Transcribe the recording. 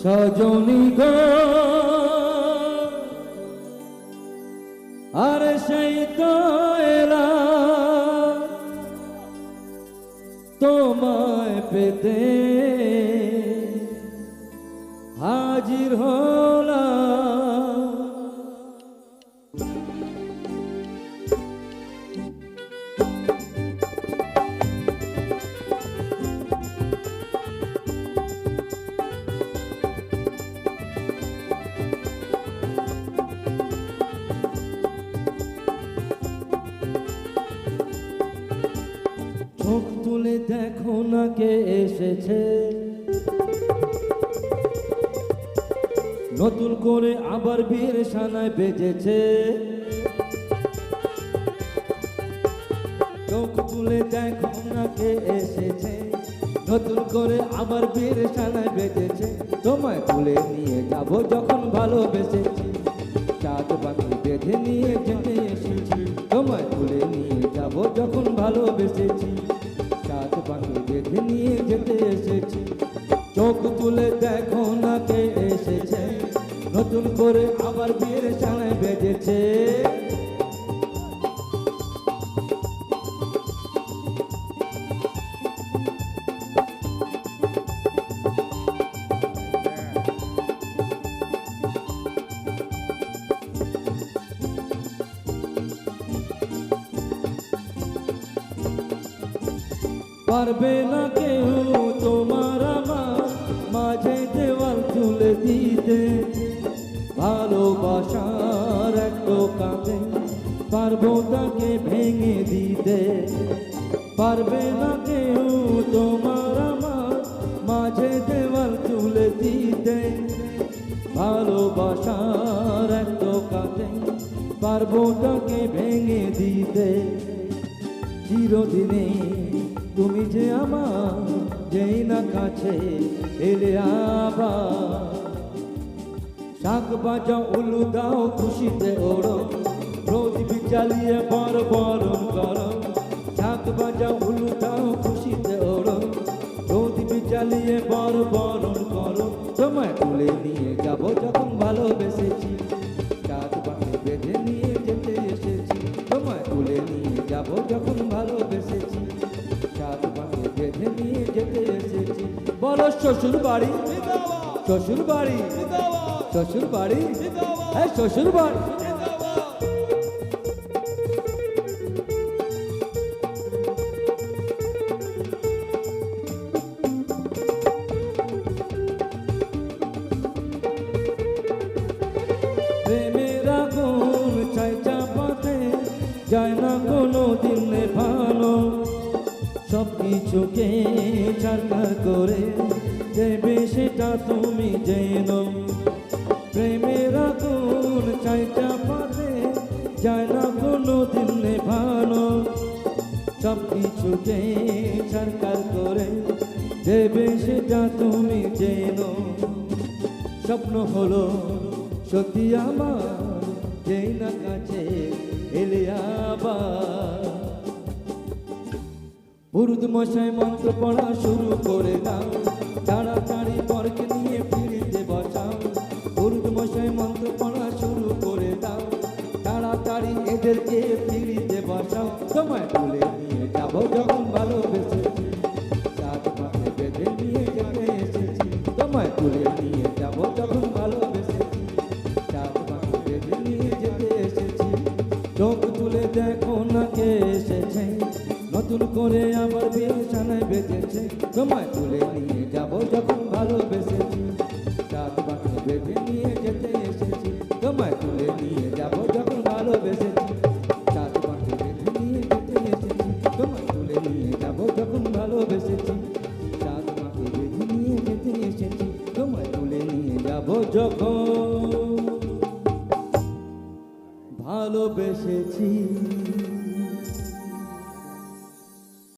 সজনী গো আর সেই তো এলা তোমায় পেতে হাজির হলাম। চোখ তুলে দেখো না কে এসেছে, নতুন করে আবার বীর সানায় বেজেছে। চোখ তুলে দেখো না কে এসেছে, নতুন করে আবার বীর সানায় বেজেছে। তোমায় তুলে নিয়ে যাব যখন ভালোবেসেছি, চাঁদ পাখি বেঁধে নিয়ে যেতে এসেছি। তোমায় তুলে নিয়ে যাব যখন ভালোবেসেছি, চাঁদ পাখি বেঁধে নিয়ে যেতে এসেছি। চোখ তুলে দেখো না কে এসেছে, নতুন করে আবার বীর সানায় বেজেছে। পারবে না কেউ তোমার আমার মাঝে দেওয়াল তুলে দিতে, ভালোবাসার একটু কাঁধে পারবো তাকে ভেঙে দিতে। পারবে না কেউ তোমার আমার মাঝে দেওয়াল তুলে দিতে, ভালোবাসার একটু কাঁধে পারবো তাকে ভেঙে দিতে। চিরদিনে তুমি যে আমার, যেই না কাছে এলে আবার। শাক বাজা উলু দাও খুশিতে ওড়ো, প্রদীপ জ্বালিয়ে বরণ করো। শাক বাজা উলু দাও খুশিতে ওড়ো, প্রদীপ জ্বালিয়ে বরণ করো। তোমায় তুলে নিয়ে যাব যখন ভালোবেসেছি, চাঁদ পাখি বেঁধে নিয়ে যেতে এসেছি। তোমায় তুলে নিয়ে যাব যখন ভালোবেসেছি, চাঁদ পাখি বেঁধে নিয়ে যেতে এসেছি। বলো শ্বশুর বাড়ি, শ্বশুর বাড়ি, শ্বশুর বাড়ি, হ্যাঁ শ্বশুর বাড়ি। প্রেমের আগুন চাই চাপাতে যায় না কোনো দিন নেভানো, সব কিছুকে ছাড়খাড় করে দেবে সেটা তুমি জেনো। প্রেমের আগুন চাই চাপাতে যায় না কোনো দিন নেভানো, সব কিছুকে ছাড়খাড় করে দেবে সেটা তুমি জেনো। স্বপ্ন হলো সত্যি আমার, যেই না কাছে এলে আবার। পুরুত মশাই মন্ত্র পড়া শুরু করে দাও, তাড়াতাড়ি বরকে নিয়ে ফিরিতে বসাও। পুরুত মশাই মন্ত্র পড়া শুরু করে দাও, তাড়াতাড়ি এদেরকে ফিরিতে বসাও। তোমায় তুলে নিয়ে যাব যখন ভালোবেসেছি, চাঁদ পাখি বেঁধে নিয়ে যেতে এসেছি। তোমায় তুলে নিয়ে যাব যখন ভালোবেসেছি, চাঁদ পাখি বেঁধে নিয়ে যেতে এসেছি। চোখ তুলে দেখো না কে এসেছে, নতুন করে আবার বিয়ে সানায় বেজেছে। তোমায় তুলে নিয়ে যাব যখন ভালোবেসেছি, চাঁদ পাখি বেঁধে নিয়ে যেতে এসেছি। তোমায় তুলে নিয়ে যাব যখন ভালোবেসেছি, চাঁদ পাখি বেঁধে নিয়ে যেতে এসেছি। তোমায় তুলে নিয়ে যাব যখন ভালোবেসেছি, চাঁদ পাখি বেঁধে নিয়ে যেতে এসেছি। তোমায় তুলে নিয়ে যাব যখন ভালোবেসেছি।